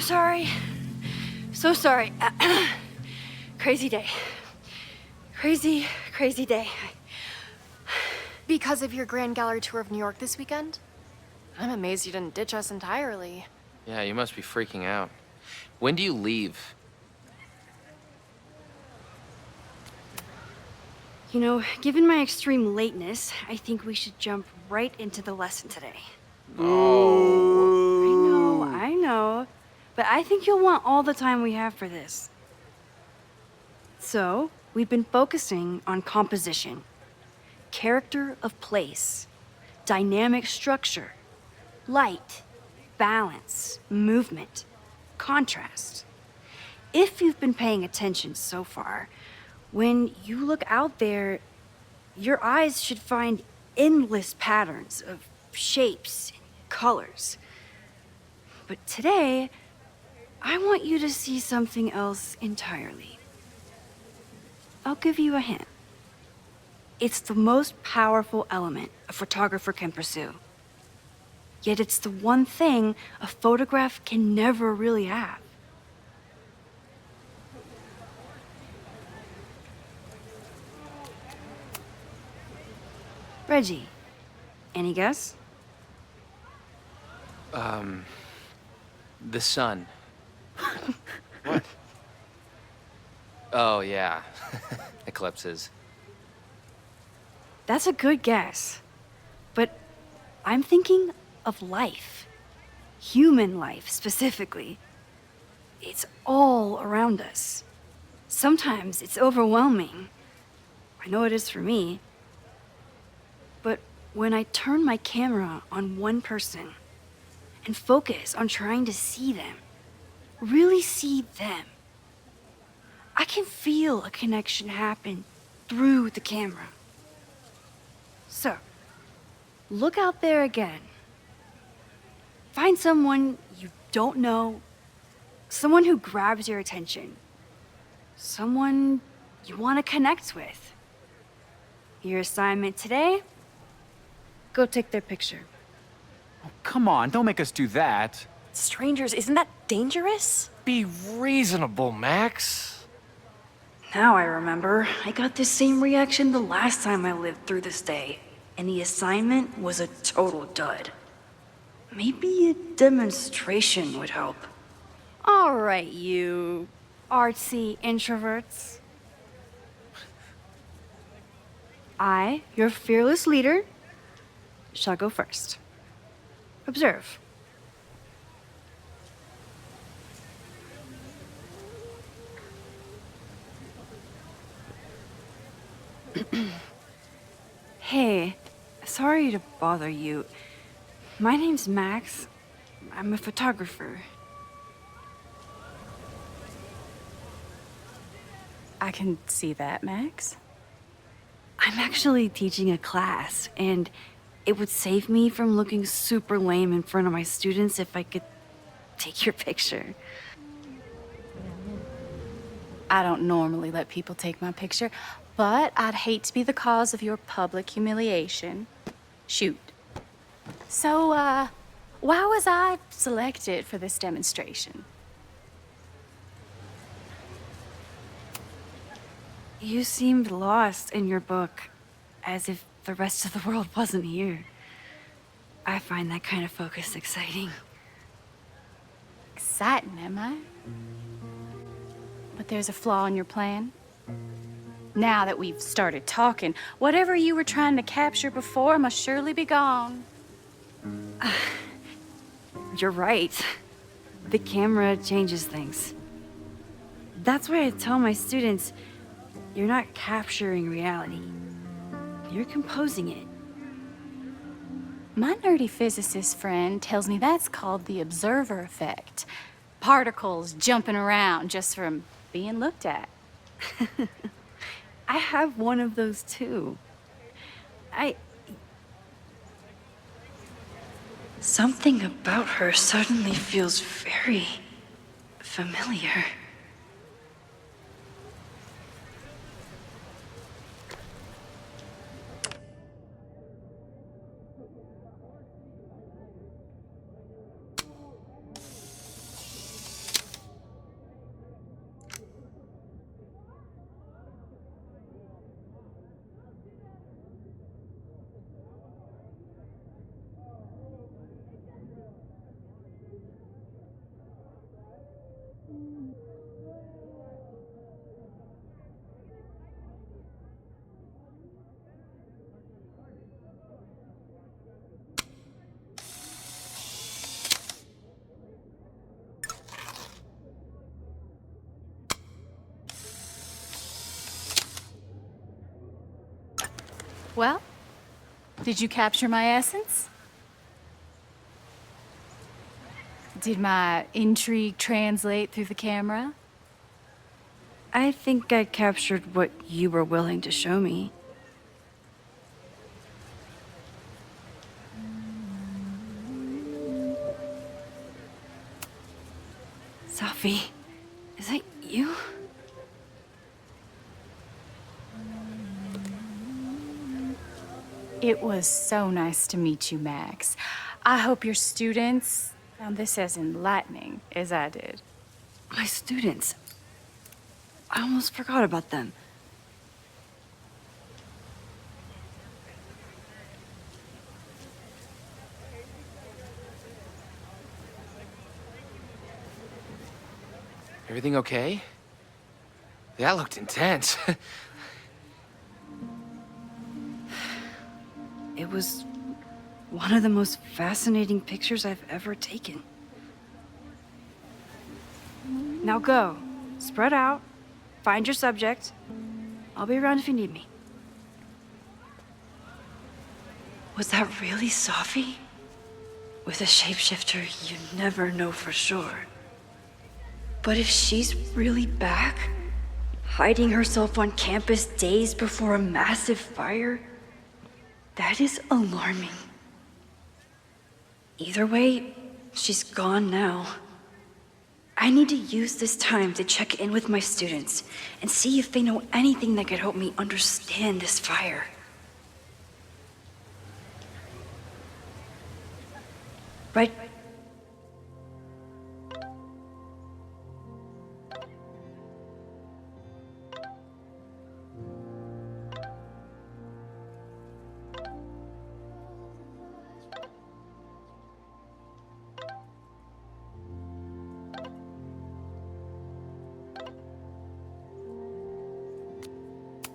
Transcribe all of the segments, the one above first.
sorry. So sorry. Crazy day. Crazy, crazy day. Because of your Grand Gallery tour of New York this weekend? I'm amazed you didn't ditch us entirely. Yeah, you must be freaking out. When do you leave? You know, given my extreme lateness, I think we should jump right into the lesson today. Oh. I know. But I think you'll want all the time we have for this. So, we've been focusing on composition, character of place, dynamic structure, light, balance, movement, contrast. If you've been paying attention so far, when you look out there, your eyes should find endless patterns of shapes and colors. But today, I want you to see something else entirely. I'll give you a hint. It's the most powerful element a photographer can pursue. Yet it's the one thing a photograph can never really have. Reggie, any guess? The sun. What? Oh, yeah. Eclipses. That's a good guess. But I'm thinking of life. Human life, specifically. It's all around us. Sometimes it's overwhelming. I know it is for me. But when I turn my camera on one person and focus on trying to see them, really see them, I can feel a connection happen through the camera. So, look out there again. Find someone you don't know, someone who grabs your attention, someone you want to connect with. Your assignment today? Go take their picture. Oh, come on, don't make us do that. Strangers, isn't that dangerous? Be reasonable, Max. Now I remember, I got the same reaction the last time I lived through this day, and the assignment was a total dud. Maybe a demonstration would help. All right, you artsy introverts. I, your fearless leader, shall go first. Observe. Hey, sorry to bother you. My name's Max. I'm a photographer. I can see that, Max. I'm actually teaching a class, and it would save me from looking super lame in front of my students if I could take your picture. I don't normally let people take my picture, but I'd hate to be the cause of your public humiliation. Shoot. So, why was I selected for this demonstration? You seemed lost in your book, as if the rest of the world wasn't here. I find that kind of focus exciting. Exciting, am I? But there's a flaw in your plan. Now that we've started talking, whatever you were trying to capture before must surely be gone. You're right. The camera changes things. That's why I tell my students, you're not capturing reality. You're composing it. My nerdy physicist friend tells me that's called the observer effect. Particles jumping around just from being looked at. I have one of those too. Something about her suddenly feels very familiar. Well, did you capture my essence? Did my intrigue translate through the camera? I think I captured what you were willing to show me. Sophie, is that you? It was so nice to meet you, Max. I hope your students found this as enlightening as I did. My students. I almost forgot about them. Everything okay? That looked intense. It was one of the most fascinating pictures I've ever taken. Now go. Spread out. Find your subject. I'll be around if you need me. Was that really Sophie? With a shapeshifter, you never know for sure. But if she's really back, hiding herself on campus days before a massive fire, that is alarming. Either way, she's gone now. I need to use this time to check in with my students and see if they know anything that could help me understand this fire. Right?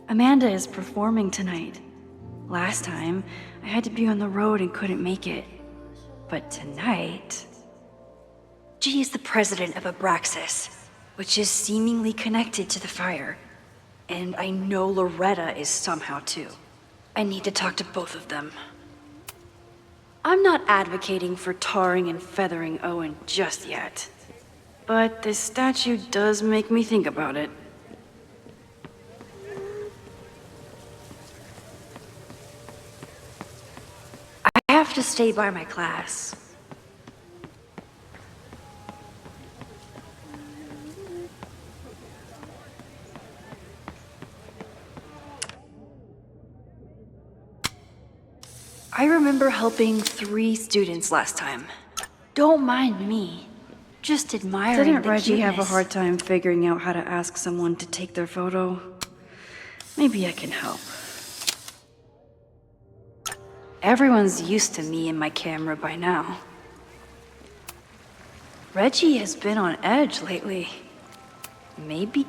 Amanda is performing tonight. Last time, I had to be on the road and couldn't make it. But tonight... She is the president of Abraxas, which is seemingly connected to the fire. And I know Loretta is somehow too. I need to talk to both of them. I'm not advocating for tarring and feathering Owen just yet. But this statue does make me think about it. I have to stay by my class. I remember helping 3 students last time. Don't mind me. Just admiring Didn't the Reggie have a cuteness. hard time figuring out how to ask someone to take their photo? Maybe I can help. Everyone's used to me and my camera by now. Reggie has been on edge lately. Maybe...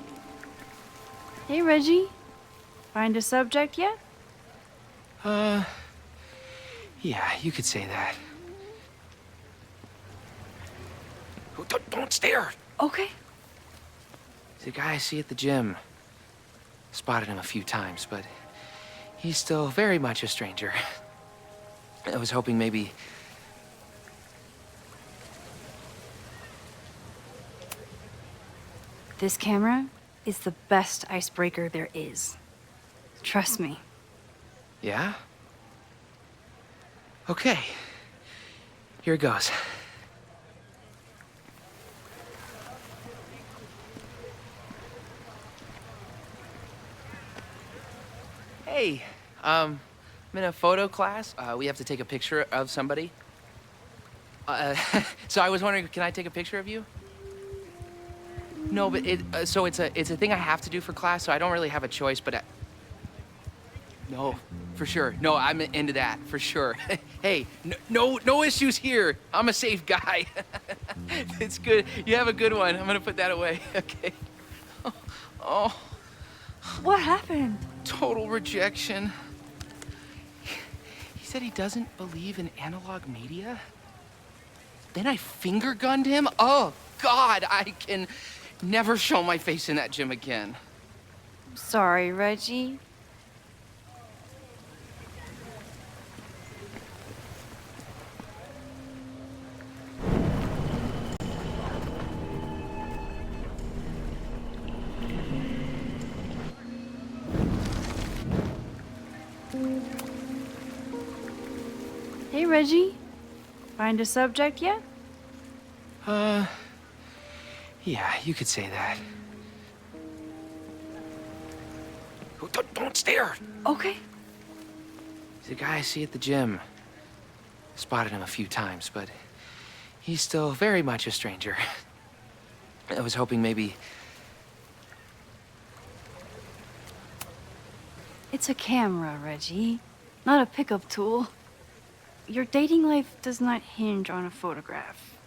Hey, Reggie. Find a subject yet? Yeah, you could say that. Oh, don't stare! Okay. He's a guy I see at the gym. Spotted him a few times, but he's still very much a stranger. I was hoping maybe... This camera is the best icebreaker there is. Trust me. Yeah? Okay. Here it goes. Hey, I'm in a photo class. We have to take a picture of somebody. So I was wondering, can I take a picture of you? No, but so it's a thing I have to do for class, so I don't really have a choice, but no, for sure. No, I'm into that, for sure. Hey, no issues here. I'm a safe guy. It's good. You have a good one. I'm gonna put that away. Okay. Oh. What happened? Total rejection. He said he doesn't believe in analog media. Then I finger gunned him? Oh, God, I can never show my face in that gym again. Sorry, Reggie. Hey, Reggie. Find a subject yet? Yeah, you could say that. Oh, don't stare! Okay. He's a guy I see at the gym. Spotted him a few times, but he's still very much a stranger. I was hoping maybe... It's a camera, Reggie, not a pickup tool. Your dating life does not hinge on a photograph.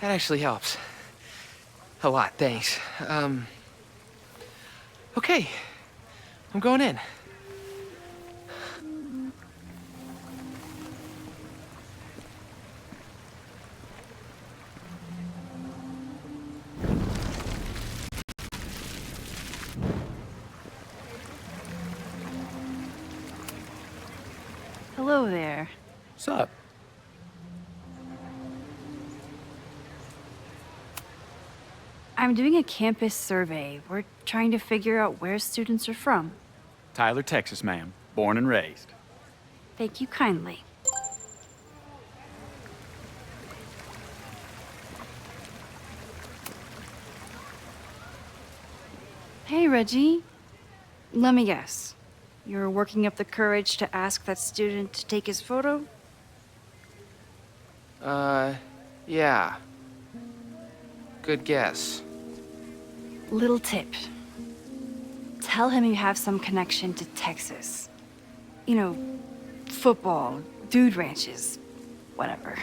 That actually helps. A lot, thanks. Okay. I'm going in. Hello there. What's up? I'm doing a campus survey. We're trying to figure out where students are from. Tyler, Texas, ma'am. Born and raised. Thank you kindly. Hey, Reggie. Let me guess. You're working up the courage to ask that student to take his photo? Yeah. Good guess. Little tip. Tell him you have some connection to Texas. You know, football, dude ranches, whatever.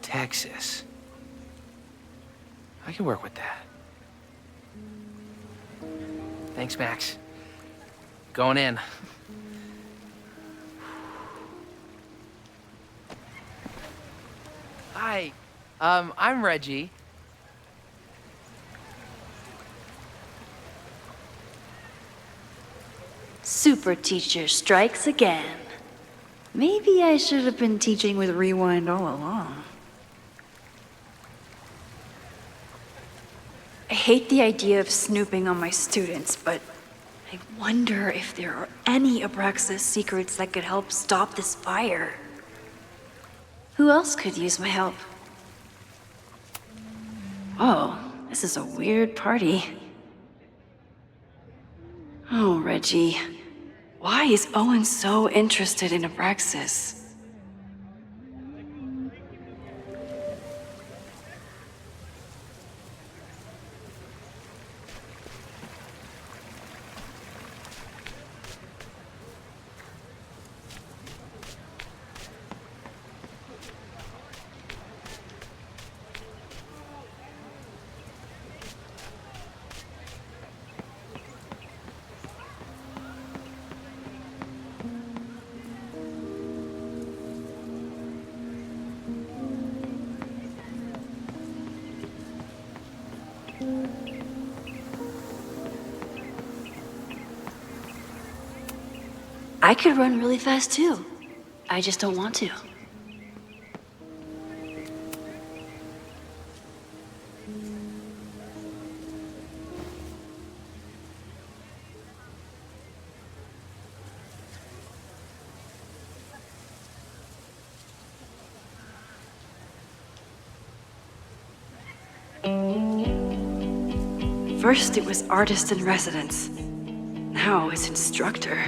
Texas. I can work with that. Thanks, Max. Going in. Hi. I'm Reggie. Super teacher strikes again. Maybe I should have been teaching with Rewind all along. I hate the idea of snooping on my students, but I wonder if there are any Abraxas secrets that could help stop this fire. Who else could use my help? Oh, this is a weird party. Oh, Reggie. Why is Owen so interested in Abraxas? I could run really fast too. I just don't want to. First it was artist in residence. Now it's instructor.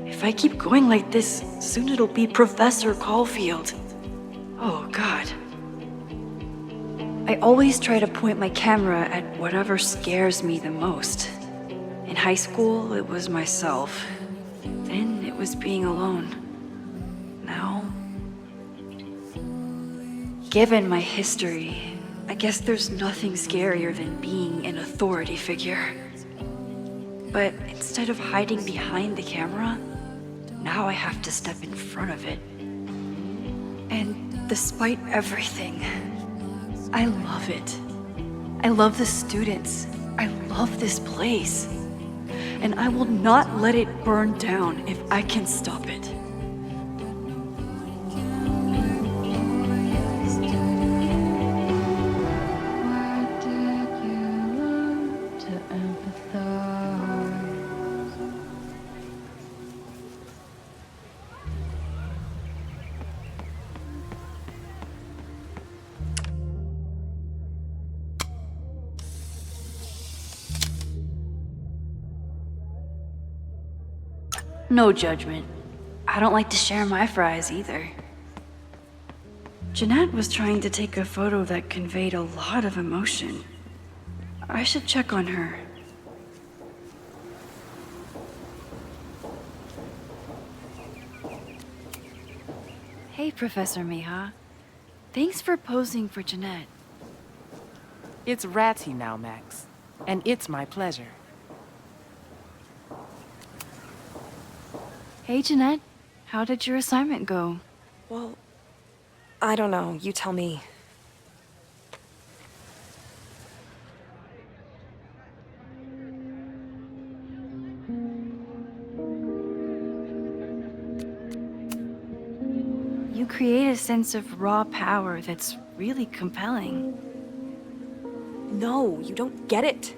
If I keep going like this, soon it'll be Professor Caulfield. Oh, God. I always try to point my camera at whatever scares me the most. In high school, it was myself. Then it was being alone. Now... Given my history, I guess there's nothing scarier than being an authority figure. But instead of hiding behind the camera, now I have to step in front of it. And despite everything, I love it. I love the students. I love this place. And I will not let it burn down if I can stop it. No judgment. I don't like to share my fries either. Jeanette was trying to take a photo that conveyed a lot of emotion. I should check on her. Hey, Professor Miha. Thanks for posing for Jeanette. It's Ratty now, Max. And it's my pleasure. Hey, Jeanette. How did your assignment go? Well, I don't know. You tell me. You create a sense of raw power that's really compelling. No, you don't get it.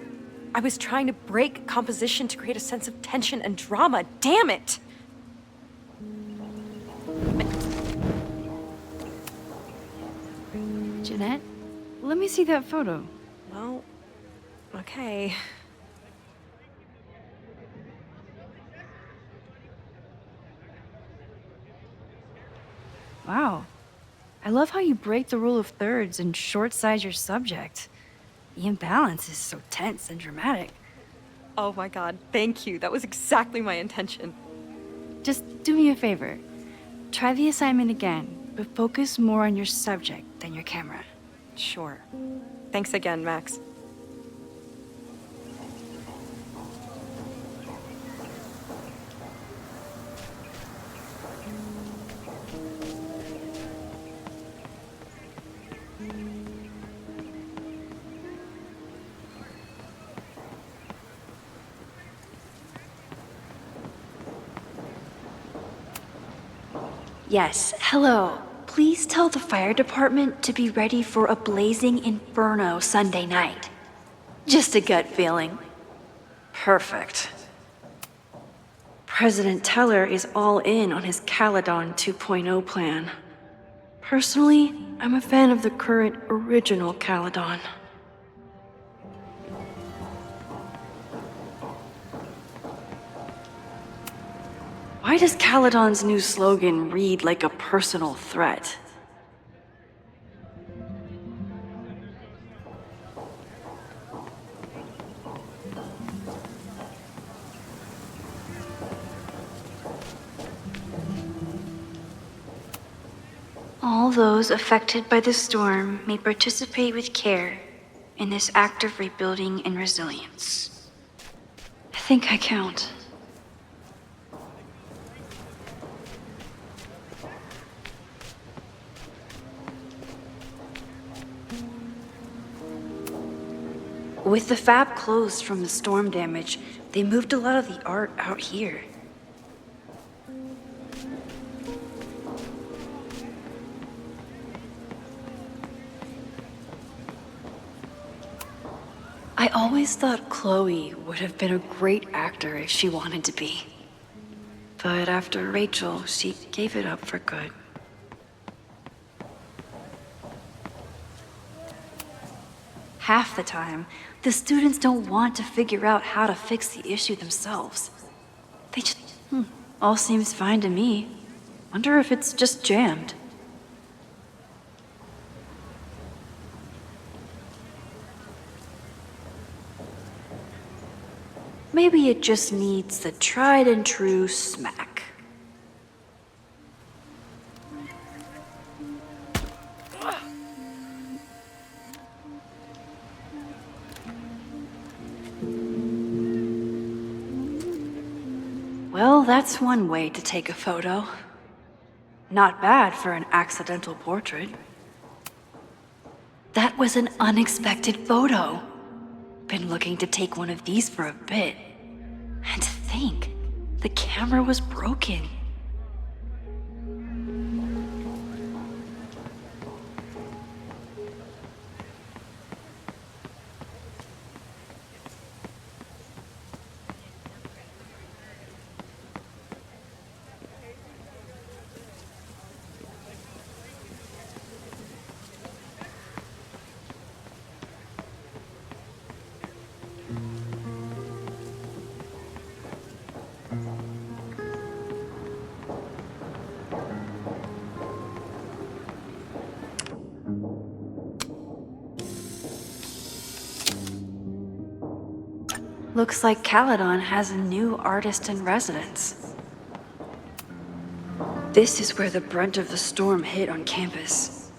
I was trying to break composition to create a sense of tension and drama. Damn it! Jeanette, let me see that photo. Well, okay. Wow. I love how you break the rule of thirds and short-size your subject. The imbalance is so tense and dramatic. Oh my god, thank you. That was exactly my intention. Just do me a favor. Try the assignment again, but focus more on your subject than your camera. Sure. Thanks again, Max. Yes, hello. Please tell the fire department to be ready for a blazing inferno Sunday night. Just a gut feeling. Perfect. President Teller is all in on his Caledon 2.0 plan. Personally, I'm a fan of the current original Caledon. Why does Caledon's new slogan read like a personal threat? All those affected by the storm may participate with care in this act of rebuilding and resilience. I think I count. With the fab closed from the storm damage, they moved a lot of the art out here. I always thought Chloe would have been a great actor if she wanted to be. But after Rachel, she gave it up for good. Half the time, the students don't want to figure out how to fix the issue themselves. They just, all seems fine to me. Wonder if it's just jammed. Maybe it just needs the tried and true smack. Well, that's one way to take a photo. Not bad for an accidental portrait. That was an unexpected photo. Been looking to take one of these for a bit. And to think, the camera was broken. Looks like Caledon has a new artist in residence. This is where the brunt of the storm hit on campus.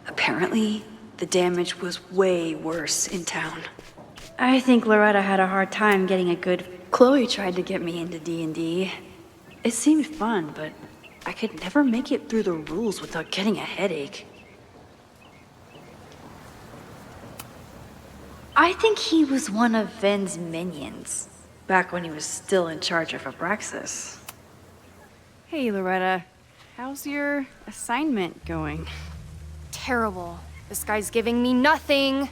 Apparently, the damage was way worse in town. I think Loretta had a hard time getting a good... Chloe tried to get me into D&D. It seemed fun, but I could never make it through the rules without getting a headache. I think he was one of Ven's minions, back when he was still in charge of Abraxas. Hey, Loretta. How's your assignment going? Terrible. This guy's giving me nothing.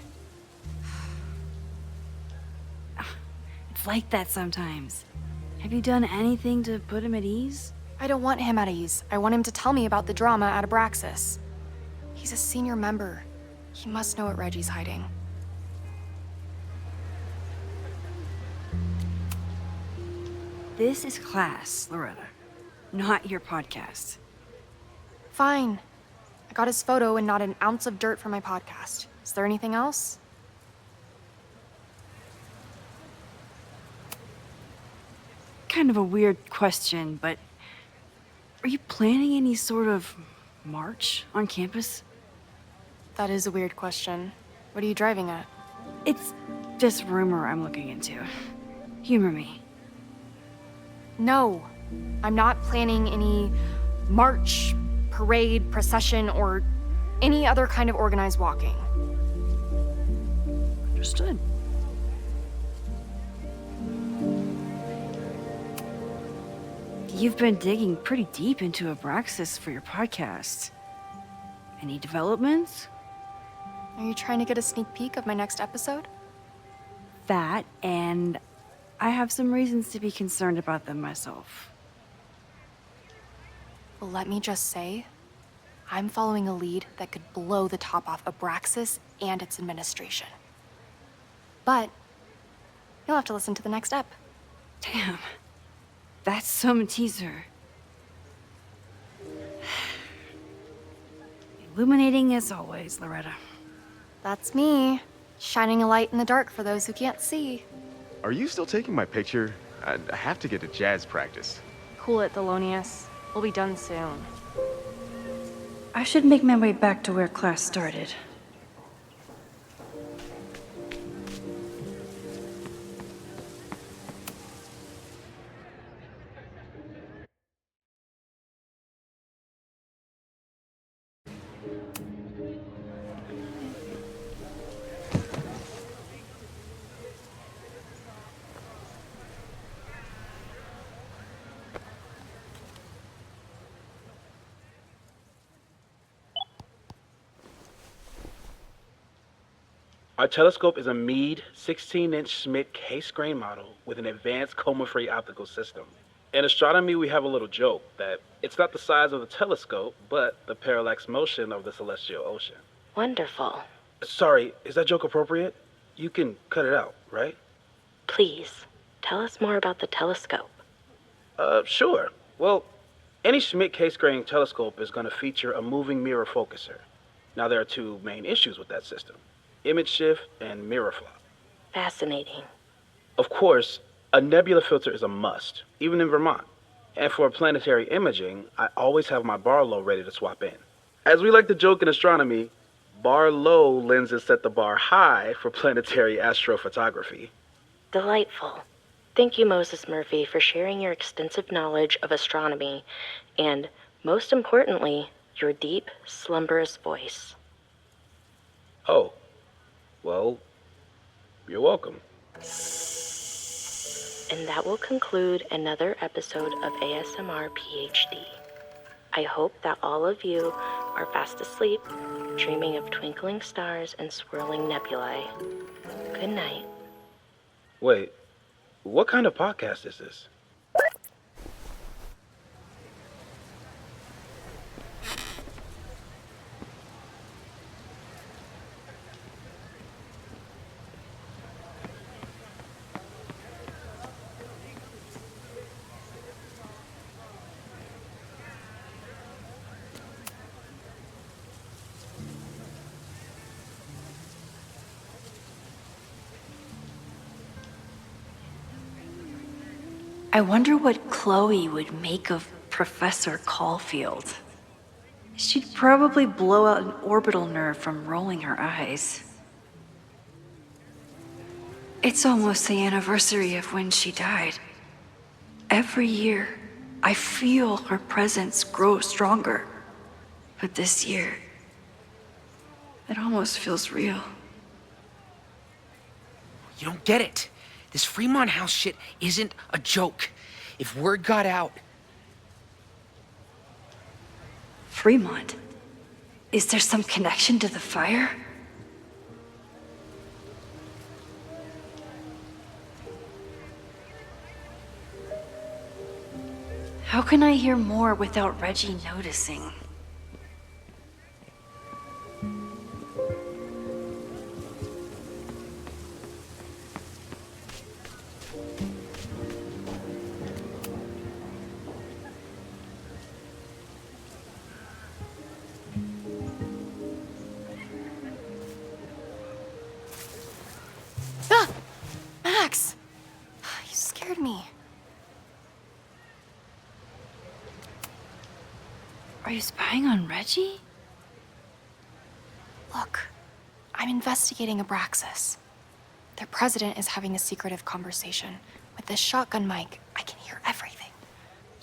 It's like that sometimes. Have you done anything to put him at ease? I don't want him at ease. I want him to tell me about the drama at Abraxas. He's a senior member. He must know what Reggie's hiding. This is class, Loretta, not your podcast. Fine. I got his photo and not an ounce of dirt for my podcast. Is there anything else? Kind of a weird question, but are you planning any sort of march on campus? That is a weird question. What are you driving at? It's just rumor I'm looking into. Humor me. No, I'm not planning any march, parade, procession, or any other kind of organized walking. Understood. You've been digging pretty deep into Abraxas for your podcast. Any developments? Are you trying to get a sneak peek of my next episode? That, and I have some reasons to be concerned about them myself. Well, let me just say, I'm following a lead that could blow the top off Abraxas and its administration. But you'll have to listen to the next ep. Damn. That's some teaser. Illuminating as always, Loretta. That's me, shining a light in the dark for those who can't see. Are you still taking my picture? I have to get to jazz practice. Cool it, Thelonious. We'll be done soon. I should make my way back to where class started. Our telescope is a Meade 16-inch Schmidt case-grain model with an advanced coma-free optical system. In astronomy, we have a little joke that it's not the size of the telescope, but the parallax motion of the celestial ocean. Wonderful. Sorry, is that joke appropriate? You can cut it out, right? Please, tell us more about the telescope. Sure. Well, any Schmidt case-grain telescope is going to feature a moving mirror focuser. Now, there are two main issues with that system: image shift and mirror flop. Fascinating. Of course, a nebula filter is a must, even in Vermont. And for planetary imaging, I always have my bar low ready to swap in. As we like to joke in astronomy, bar low lenses set the bar high for planetary astrophotography. Delightful. Thank you, Moses Murphy, for sharing your extensive knowledge of astronomy and, most importantly, your deep, slumberous voice. Oh, well, you're welcome. And that will conclude another episode of ASMR PhD. I hope that all of you are fast asleep, dreaming of twinkling stars and swirling nebulae. Good night. Wait, what kind of podcast is this? I wonder what Chloe would make of Professor Caulfield. She'd probably blow out an orbital nerve from rolling her eyes. It's almost the anniversary of when she died. Every year, I feel her presence grow stronger. But this year, it almost feels real. You don't get it. This Fremont House shit isn't a joke. If word got out... Fremont? Is there some connection to the fire? How can I hear more without Reggie noticing? Max! You scared me. Are you spying on Reggie? Look, I'm investigating Abraxas. Their president is having a secretive conversation. With this shotgun mic, I can hear everything.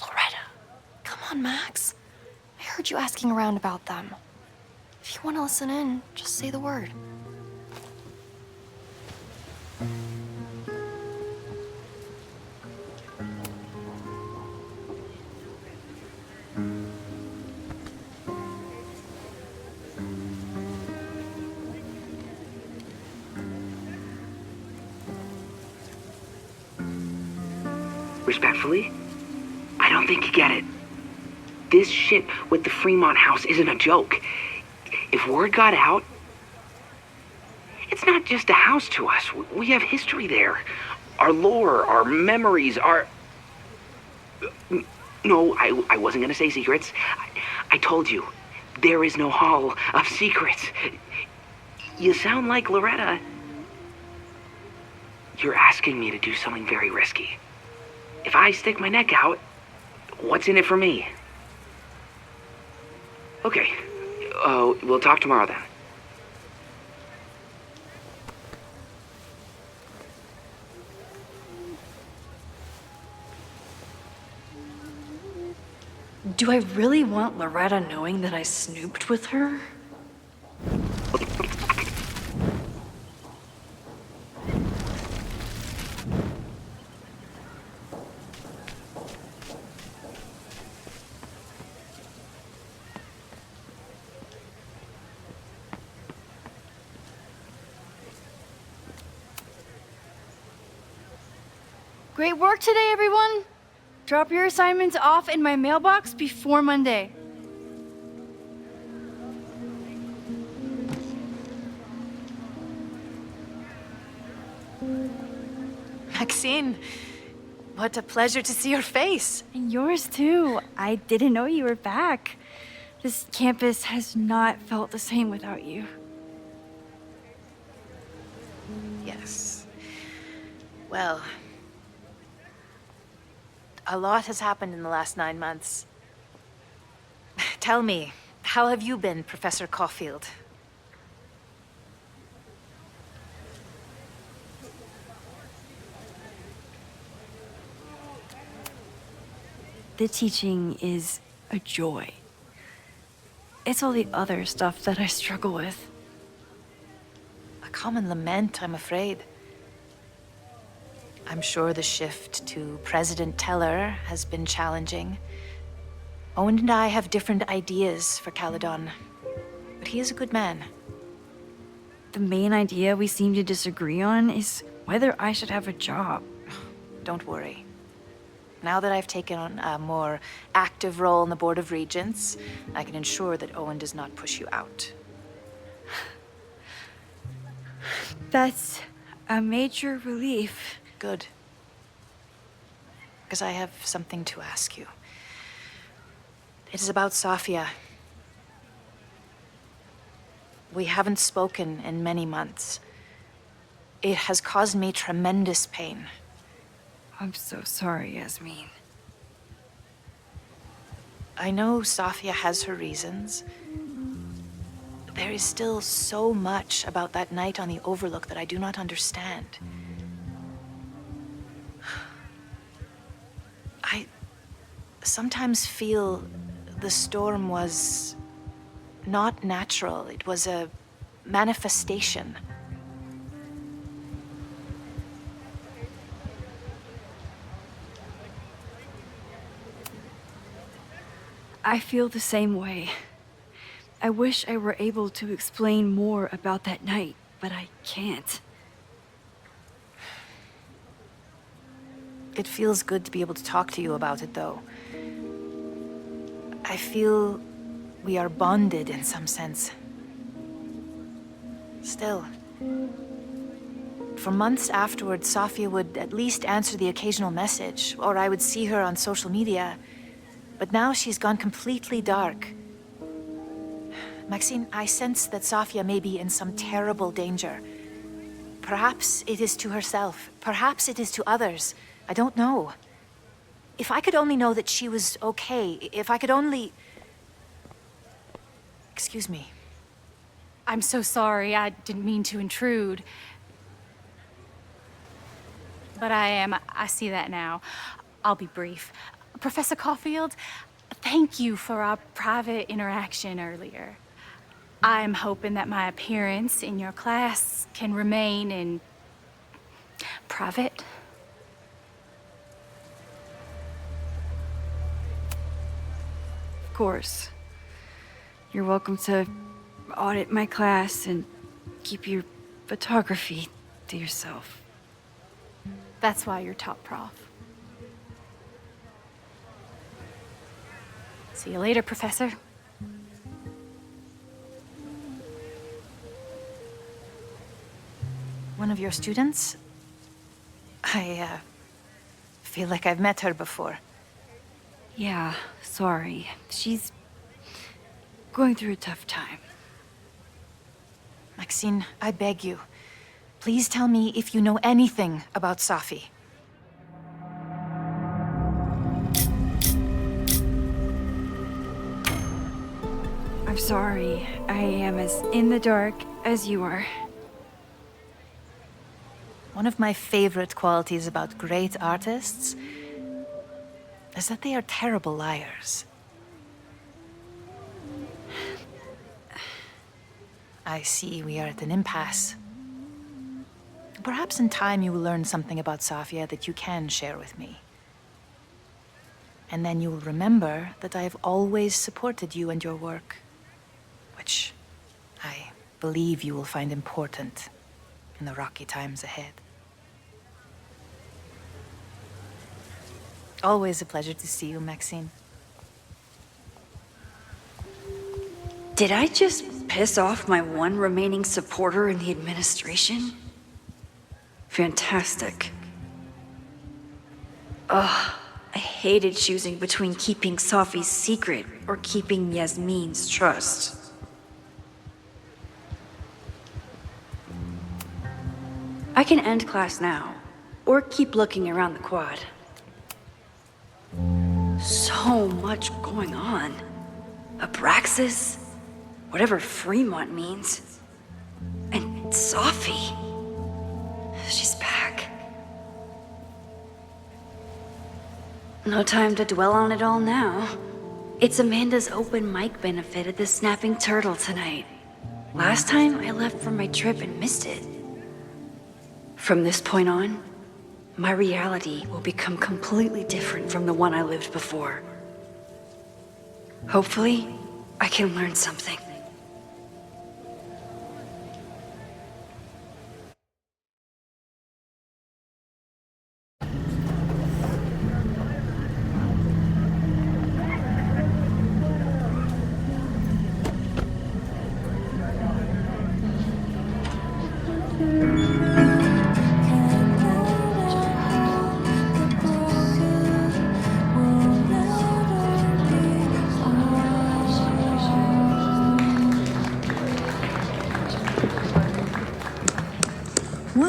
Loretta, come on, Max. I heard you asking around about them. If you want to listen in, just say the word. Respectfully, I don't think you get it. This shit with the Fremont House isn't a joke. If word got out, it's not just a house to us. We have history there. Our lore, our memories, our... No, I wasn't gonna say secrets. I told you, there is no hall of secrets. You sound like Loretta. You're asking me to do something very risky. If I stick my neck out, what's in it for me? Okay, we'll talk tomorrow then. Do I really want Loretta knowing that I snooped with her? Great work today, everyone! Drop your assignments off in my mailbox before Monday. Maxine, what a pleasure to see your face. And yours too. I didn't know you were back. This campus has not felt the same without you. Yes. Well, a lot has happened in the last 9 months. Tell me, how have you been, Professor Caulfield? The teaching is a joy. It's all the other stuff that I struggle with. A common lament, I'm afraid. I'm sure the shift to President Teller has been challenging. Owen and I have different ideas for Caledon, but he is a good man. The main idea we seem to disagree on is whether I should have a job. Don't worry. Now that I've taken on a more active role in the Board of Regents, I can ensure that Owen does not push you out. That's a major relief. Good. Because I have something to ask you. It is about Safia. We haven't spoken in many months. It has caused me tremendous pain. I'm so sorry, Yasmin. I know Safia has her reasons. There is still so much about that night on the Overlook that I do not understand. I sometimes feel the storm was not natural. It was a manifestation. I feel the same way. I wish I were able to explain more about that night, but I can't. It feels good to be able to talk to you about it, though. I feel we are bonded in some sense. Still, for months afterwards, Safia would at least answer the occasional message, or I would see her on social media. But now she's gone completely dark. Maxine, I sense that Safia may be in some terrible danger. Perhaps it is to herself. Perhaps it is to others. I don't know. If I could only know that she was okay, if I could only... Excuse me. I'm so sorry. I didn't mean to intrude. But I see that now. I'll be brief. Professor Caulfield, thank you for our private interaction earlier. I'm hoping that my appearance in your class can remain in private. Of course. You're welcome to audit my class and keep your photography to yourself. That's why you're top prof. See you later, Professor. One of your students? I feel like I've met her before. Yeah, sorry. She's going through a tough time. Maxine, I beg you. Please tell me if you know anything about Safi. I'm sorry. I am as in the dark as you are. One of my favorite qualities about great artists is that they are terrible liars. I see we are at an impasse. Perhaps in time you will learn something about Safia that you can share with me. And then you will remember that I have always supported you and your work, which I believe you will find important in the rocky times ahead. Always a pleasure to see you, Maxine. Did I just piss off my one remaining supporter in the administration? Fantastic. Ugh, I hated choosing between keeping Safi's secret or keeping Yasmin's trust. I can end class now, or keep looking around the quad. So much going on. Abraxas, whatever Fremont means, and Safi. She's back. No time to dwell on it all now. It's Amanda's open mic benefit at the Snapping Turtle tonight. Last time I left for my trip and missed it. From this point on, my reality will become completely different from the one I lived before. Hopefully, I can learn something.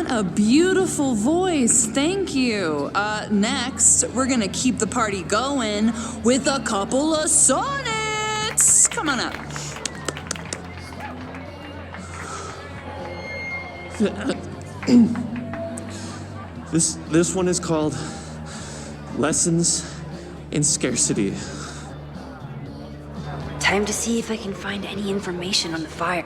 a beautiful voice. Thank you. Next, we're gonna keep the party going with a couple of sonnets. Come on up. This one is called Lessons in Scarcity. Time to see if I can find any information on the fire.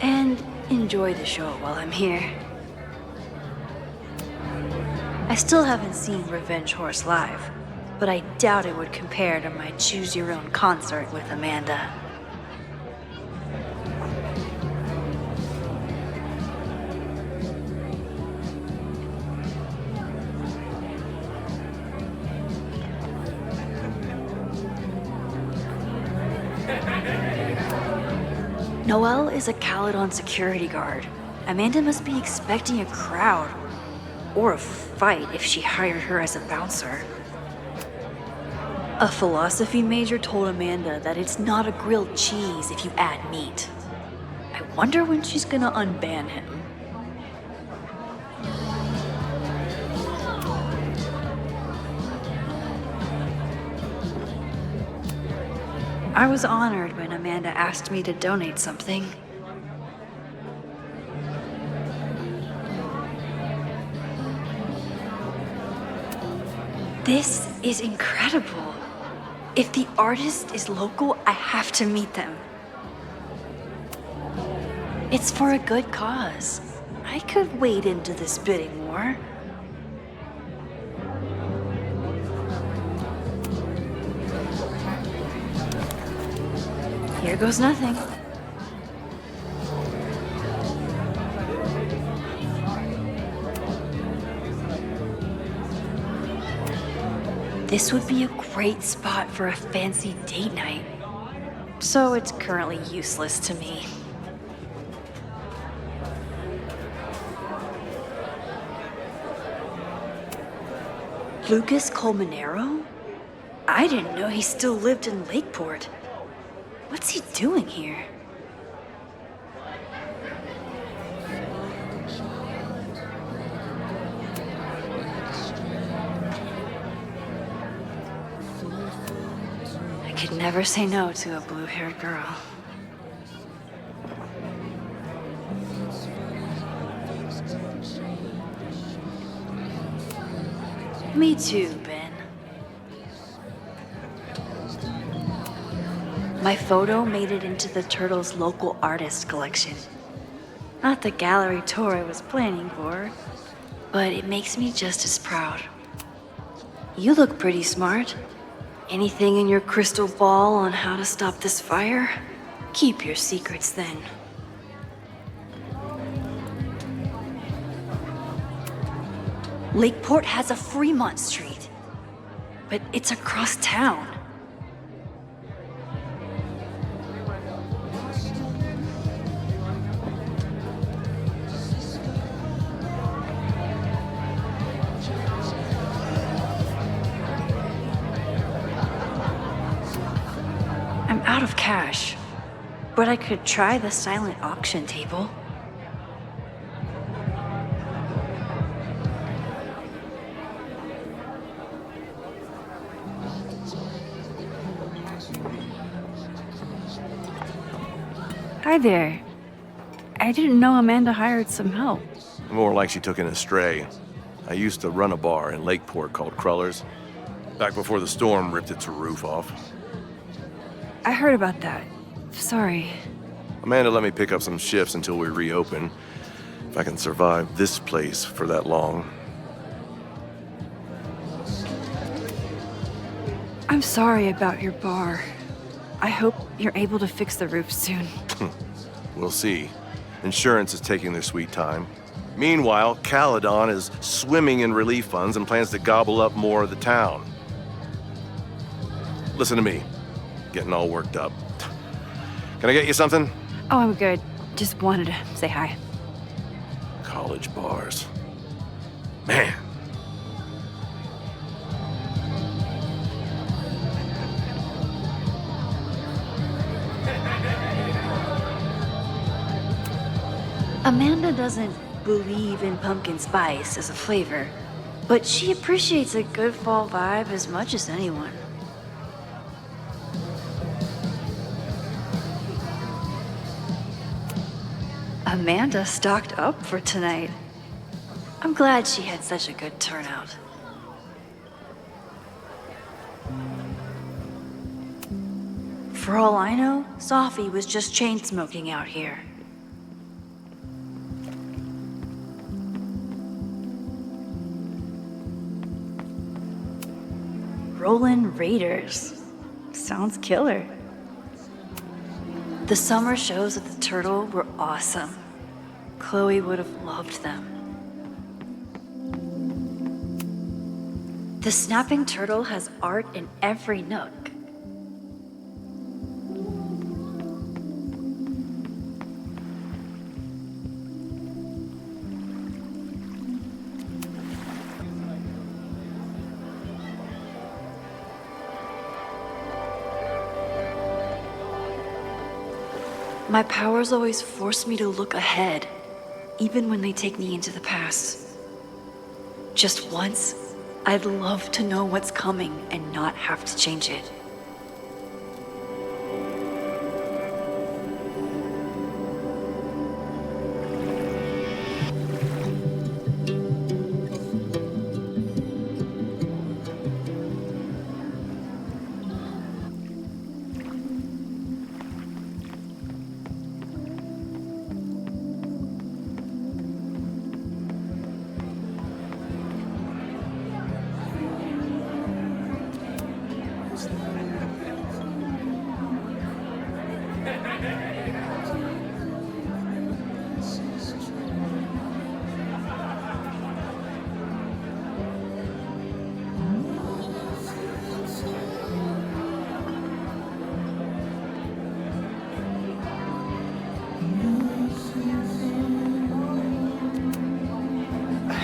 And enjoy the show while I'm here. I still haven't seen Revenge Horse live, but I doubt it would compare to my Choose Your Own concert with Amanda. Noelle is a Caledon security guard. Amanda must be expecting a crowd. Or a fight if she hired her as a bouncer. A philosophy major told Amanda that it's not a grilled cheese if you add meat. I wonder when she's gonna unban him. I was honored when Amanda asked me to donate something. This is incredible. If the artist is local, I have to meet them. It's for a good cause. I could wade into this bidding war. Here goes nothing. This would be a great spot for a fancy date night. So it's currently useless to me. Lucas Colmenero? I didn't know he still lived in Lakeport. What's he doing here? I could never say no to a blue-haired girl. Me too, Ben. My photo made it into the Turtles' local artist collection. Not the gallery tour I was planning for, but it makes me just as proud. You look pretty smart. Anything in your crystal ball on how to stop this fire? Keep your secrets then. Lakeport has a Fremont Street, but it's across town. I'm out of cash, but I could try the silent auction table. Hi there. I didn't know Amanda hired some help. More like she took in a stray. I used to run a bar in Lakeport called Crullers, back before the storm ripped its roof off. I heard about that. Sorry. Amanda let me pick up some shifts until we reopen. If I can survive this place for that long. I'm sorry about your bar. I hope you're able to fix the roof soon. We'll see. Insurance is taking their sweet time. Meanwhile, Caledon is swimming in relief funds and plans to gobble up more of the town. Listen to me. Getting all worked up. Can I get you something? Oh, I'm good. Just wanted to say hi. College bars. Man. Amanda doesn't believe in pumpkin spice as a flavor, but she appreciates a good fall vibe as much as anyone. Amanda stocked up for tonight. I'm glad she had such a good turnout. For all I know, Sophie was just chain smoking out here. Rollin' Raiders. Sounds killer. The summer shows at the Turtle were awesome. Chloe would have loved them. The Snapping Turtle has art in every nook. My powers always force me to look ahead, even when they take me into the past. Just once, I'd love to know what's coming and not have to change it.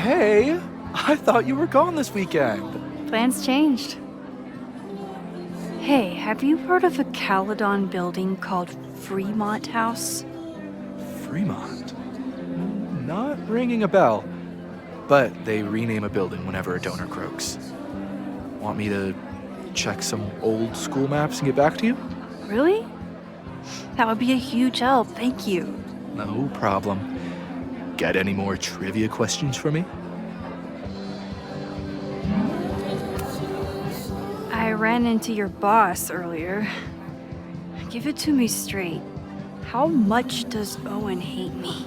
Hey, I thought you were gone this weekend. Plans changed. Hey, have you heard of a Caledon building called Fremont House? Fremont? Not ringing a bell. But they rename a building whenever a donor croaks. Want me to check some old school maps and get back to you? Really? That would be a huge help, thank you. No problem. Got any more trivia questions for me? I ran into your boss earlier. Give it to me straight. How much does Owen hate me?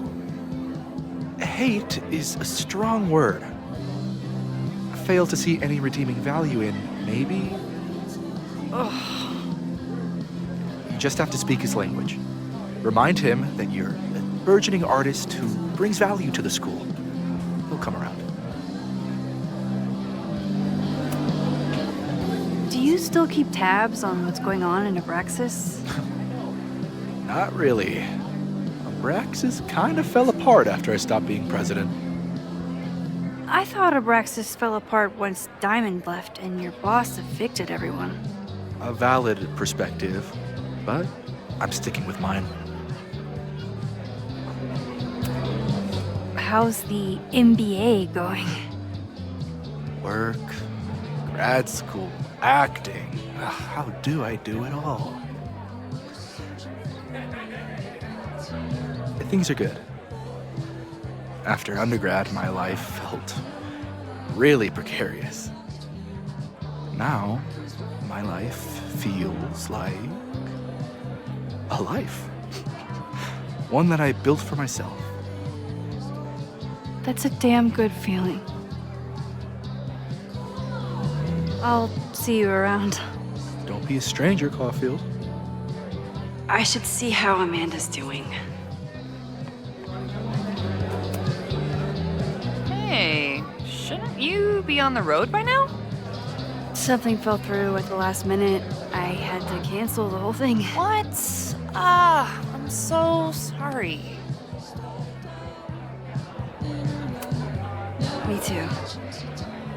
Hate is a strong word. Fail to see any redeeming value in maybe? Ugh. You just have to speak his language. Remind him that you're a burgeoning artist who brings value to the school. He'll come around. Do you still keep tabs on what's going on in Abraxas? Not really. Abraxas kind of fell apart after I stopped being president. I thought Abraxas fell apart once Diamond left and your boss evicted everyone. A valid perspective, but I'm sticking with mine. How's the MBA going? Work, grad school, acting. How do I do it all? Things are good. After undergrad, my life felt really precarious. Now, my life feels like a life. One that I built for myself. That's a damn good feeling. I'll see you around. Don't be a stranger, Caulfield. I should see how Amanda's doing. you be on the road by now? Something fell through at the last minute. I had to cancel the whole thing. What? I'm so sorry. Me too.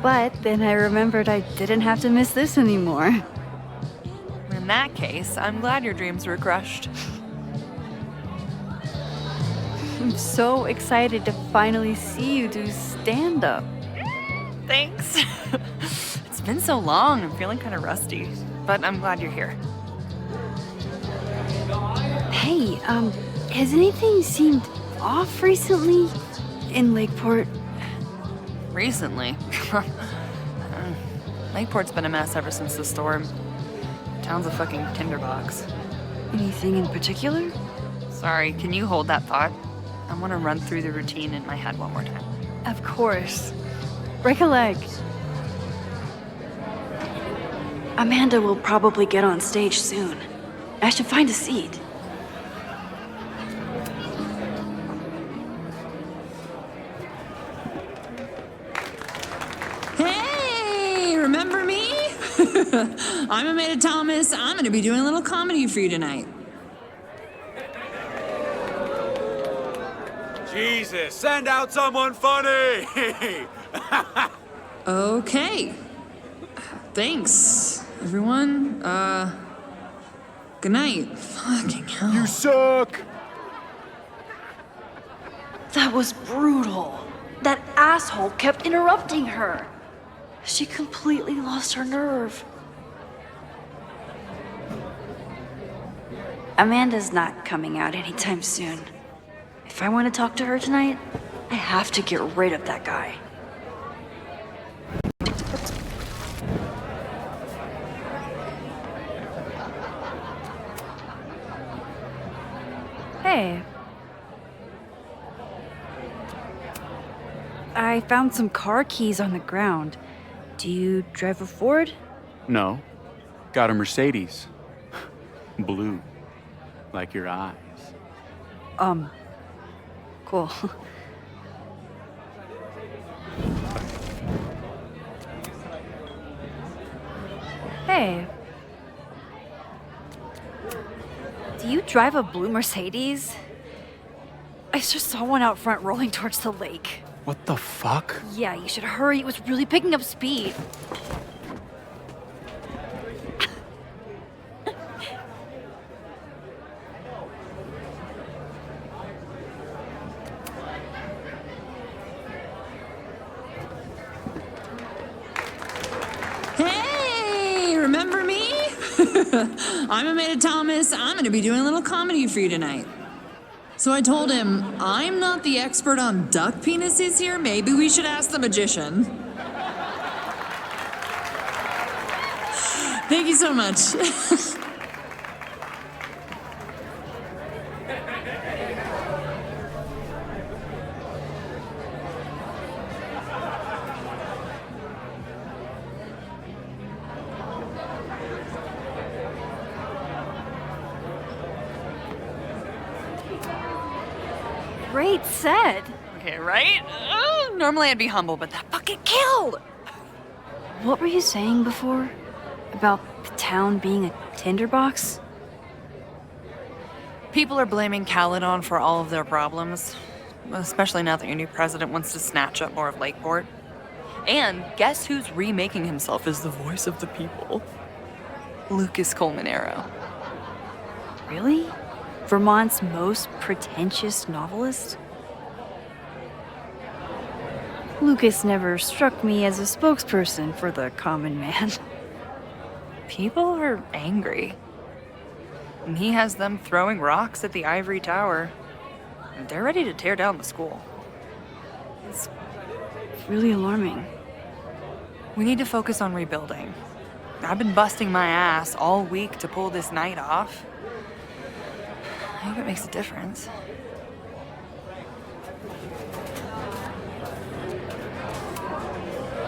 But then I remembered I didn't have to miss this anymore. In that case, I'm glad your dreams were crushed. I'm so excited to finally see you do stand-up. Thanks. It's been so long, I'm feeling kind of rusty. But I'm glad you're here. Hey, has anything seemed off recently in Lakeport? Recently? Lakeport's been a mess ever since the storm. Town's a fucking tinderbox. Anything in particular? Sorry, can you hold that thought? I want to run through the routine in my head one more time. Of course. Break a leg. Amanda will probably get on stage soon. I should find a seat. Hey, remember me? I'm Amanda Thomas. I'm gonna be doing a little comedy for you tonight. Jesus, send out someone funny! Okay. Thanks, everyone. Good night. Fucking hell. You suck! That was brutal. That asshole kept interrupting her. She completely lost her nerve. Amanda's not coming out anytime soon. If I want to talk to her tonight, I have to get rid of that guy. Hey. I found some car keys on the ground. Do you drive a Ford? No. Got a Mercedes. Blue. Like your eyes. Cool. Hey. Do you drive a blue Mercedes? I just saw one out front rolling towards the lake. What the fuck? Yeah, you should hurry. It was really picking up speed. Hey, remember me? I'm Amanda Thomas. I'm gonna be doing a little comedy for you tonight. So I told him, I'm not the expert on duck penises here. Maybe we should ask the magician. Thank you so much. Great set. Okay, right? Normally I'd be humble, but that fucking killed! What were you saying before? About the town being a tinderbox? People are blaming Caledon for all of their problems, especially now that your new president wants to snatch up more of Lakeport. And guess who's remaking himself as the voice of the people? Lucas Colmenero. Really? Vermont's most pretentious novelist? Lucas never struck me as a spokesperson for the common man. People are angry. And he has them throwing rocks at the Ivory Tower. And they're ready to tear down the school. It's really alarming. We need to focus on rebuilding. I've been busting my ass all week to pull this night off. I hope it makes a difference.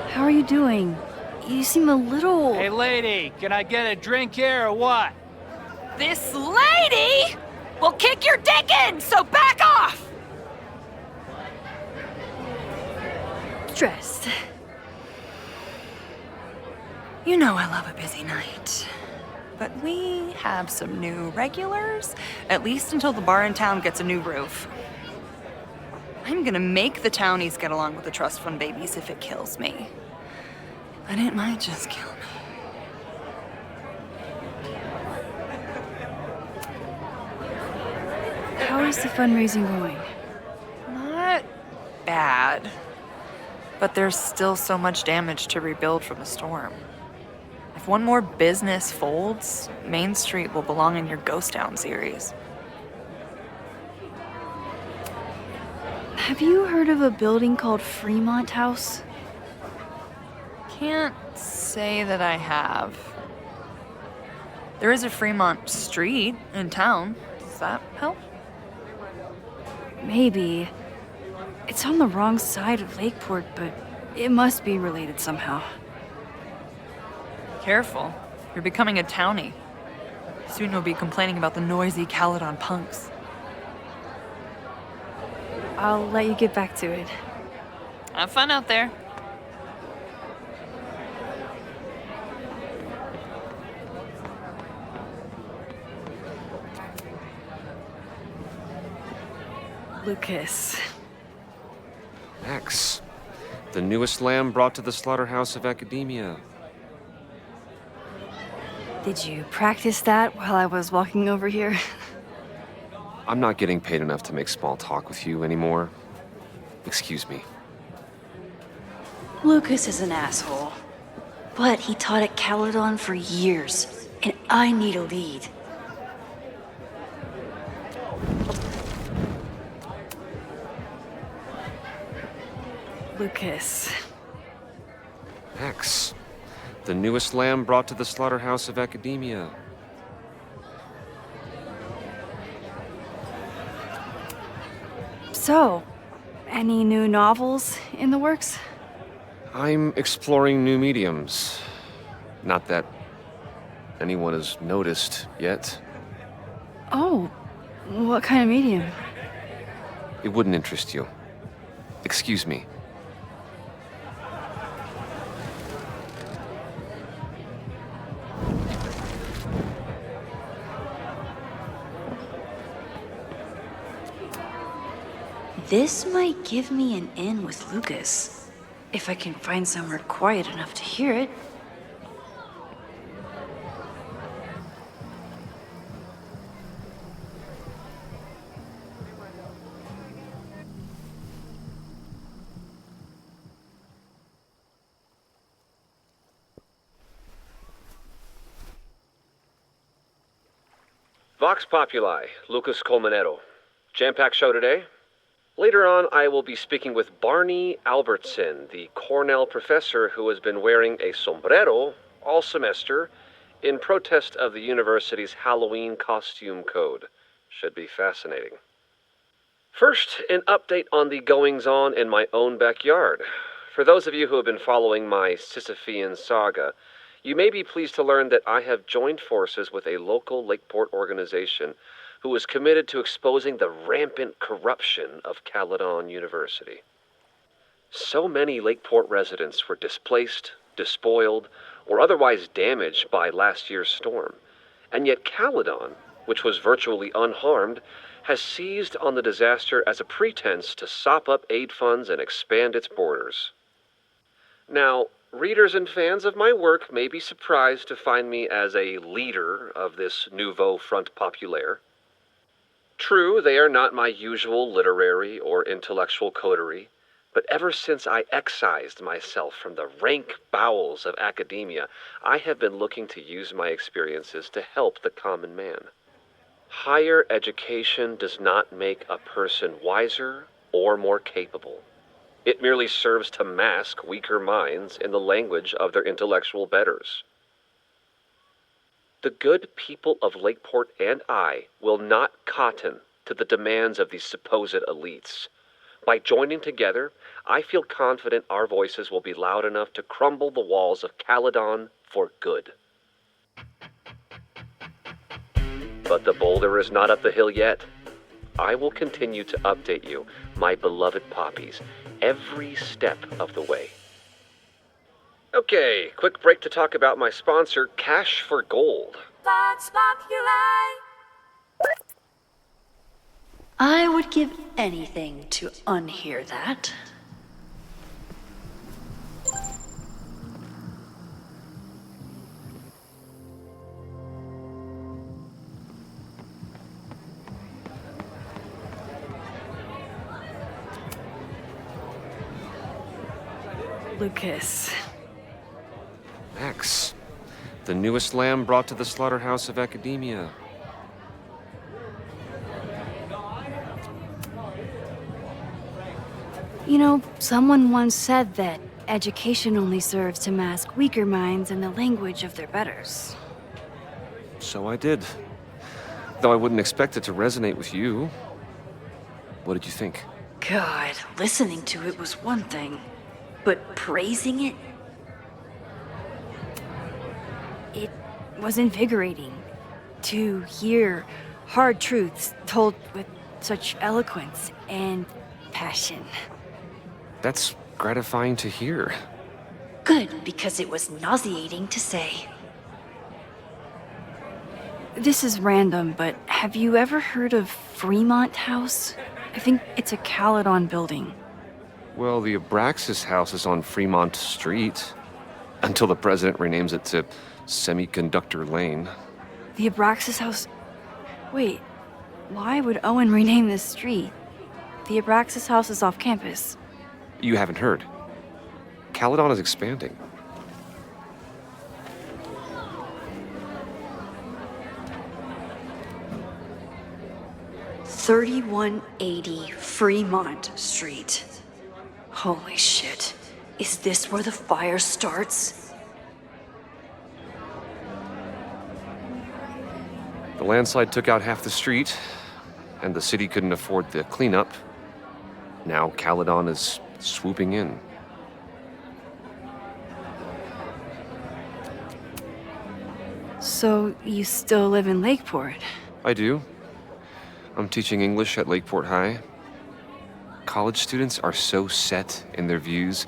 How are you doing? You seem a little... Hey, lady, can I get a drink here or what? This lady will kick your dick in, so back off! Stressed. You know I love a busy night. But we have some new regulars, at least until the bar in town gets a new roof. I'm gonna make the townies get along with the trust fund babies if it kills me. But it might just kill me. How is the fundraising going? Not bad. But there's still so much damage to rebuild from the storm. If one more business folds, Main Street will belong in your Ghost Town series. Have you heard of a building called Fremont House? Can't say that I have. There is a Fremont Street in town. Does that help? Maybe. It's on the wrong side of Lakeport, but it must be related somehow. Careful. You're becoming a townie. Soon you'll be complaining about the noisy Caledon punks. I'll let you get back to it. Have fun out there. Lucas. Max, the newest lamb brought to the slaughterhouse of academia. Did you practice that while I was walking over here? I'm not getting paid enough to make small talk with you anymore. Excuse me. Lucas is an asshole. But he taught at Caledon for years, and I need a lead. Lucas. Max, the newest lamb brought to the slaughterhouse of academia. So, any new novels in the works? I'm exploring new mediums. Not that anyone has noticed yet. Oh, what kind of medium? It wouldn't interest you. Excuse me. This might give me an in with Lucas, if I can find somewhere quiet enough to hear it. Vox Populi, Lucas Colmenero. Jam-packed show today? Later on, I will be speaking with Barney Albertson, the Cornell professor who has been wearing a sombrero all semester in protest of the university's Halloween costume code. Should be fascinating. First, an update on the goings-on in my own backyard. For those of you who have been following my Sisyphean saga, you may be pleased to learn that I have joined forces with a local Lakeport organization who is committed to exposing the rampant corruption of Caledon University. So many Lakeport residents were displaced, despoiled, or otherwise damaged by last year's storm. And yet Caledon, which was virtually unharmed, has seized on the disaster as a pretense to sop up aid funds and expand its borders. Now, readers and fans of my work may be surprised to find me as a leader of this nouveau front populaire. True, they are not my usual literary or intellectual coterie, but ever since I excised myself from the rank bowels of academia, I have been looking to use my experiences to help the common man. Higher education does not make a person wiser or more capable. It merely serves to mask weaker minds in the language of their intellectual betters. The good people of Lakeport and I will not cotton to the demands of these supposed elites. By joining together, I feel confident our voices will be loud enough to crumble the walls of Caledon for good. But the boulder is not up the hill yet. I will continue to update you, my beloved poppies, every step of the way. Okay, quick break to talk about my sponsor, Cash for Gold. I would give anything to unhear that. Lucas. Max, the newest lamb brought to the slaughterhouse of academia. You know, someone once said that education only serves to mask weaker minds in the language of their betters. So I did. Though I wouldn't expect it to resonate with you. What did you think? God, listening to it was one thing, but praising it? It was invigorating to hear hard truths told with such eloquence and passion. That's gratifying to hear. Good, because it was nauseating to say. This is random, but have you ever heard of Fremont House? I think it's a Caledon building. Well, the Abraxas house is on Fremont Street. Until the president renames it to Semiconductor Lane. The Abraxas House? Wait, why would Owen rename this street? The Abraxas House is off campus. You haven't heard. Caledon is expanding. $3180 Fremont Street. Holy shit. Is this where the fire starts? The landslide took out half the street, and the city couldn't afford the cleanup. Now Caledon is swooping in. So you still live in Lakeport? I do. I'm teaching English at Lakeport High. College students are so set in their views.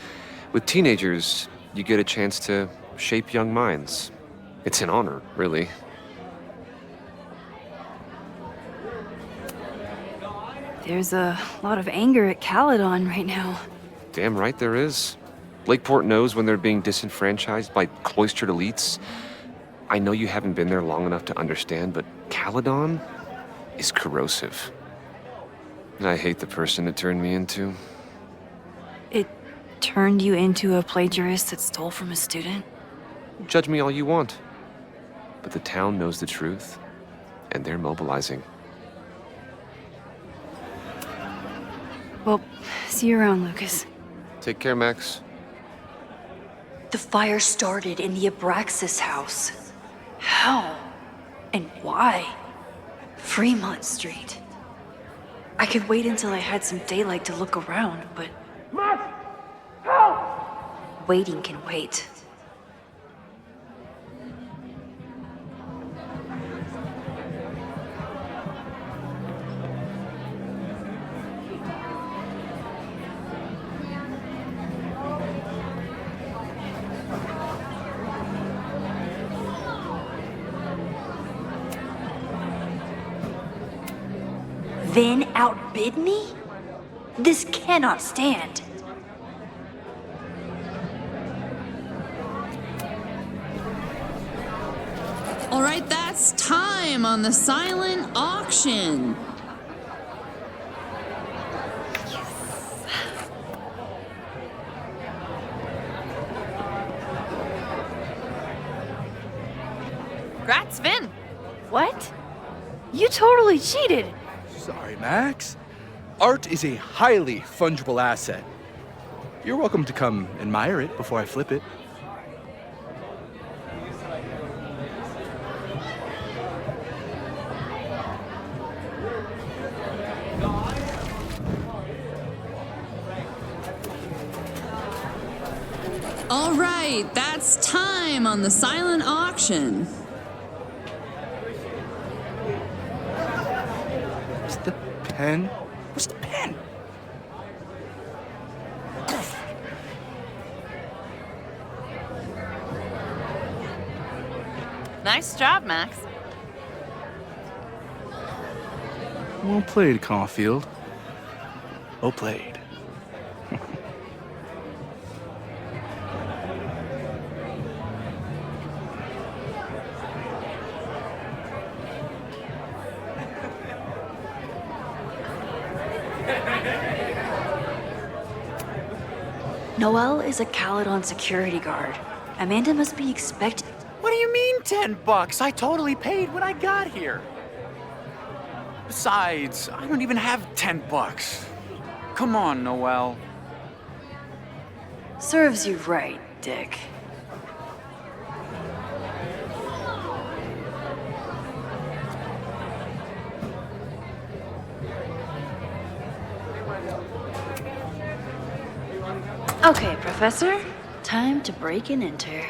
With teenagers, you get a chance to shape young minds. It's an honor, really. There's a lot of anger at Caledon right now. Damn right there is. Lakeport knows when they're being disenfranchised by cloistered elites. I know you haven't been there long enough to understand, but Caledon is corrosive. And I hate the person it turned me into. It turned you into a plagiarist that stole from a student? Judge me all you want. But the town knows the truth, and they're mobilizing. Well, see you around, Lucas. Take care, Max. The fire started in the Abraxas house. How? And why? Fremont Street. I could wait until I had some daylight to look around, but... Max! Help! Waiting can wait. Then outbid me? This cannot stand. All right, that's time on the silent auction. Congrats, Vin. What? You totally cheated. Sorry, Max. Art is a highly fungible asset. You're welcome to come admire it before I flip it. All right, that's time on the silent auction. Where's the pen? Where's the pen? Nice job, Max. Well played, Caulfield. Well played. Noel is a Caledon security guard. Amanda must be expecting. What do you mean $10? I totally paid when I got here. Besides, I don't even have $10. Come on, Noel. Serves you right, Dick. Okay, Professor. Time to break and enter.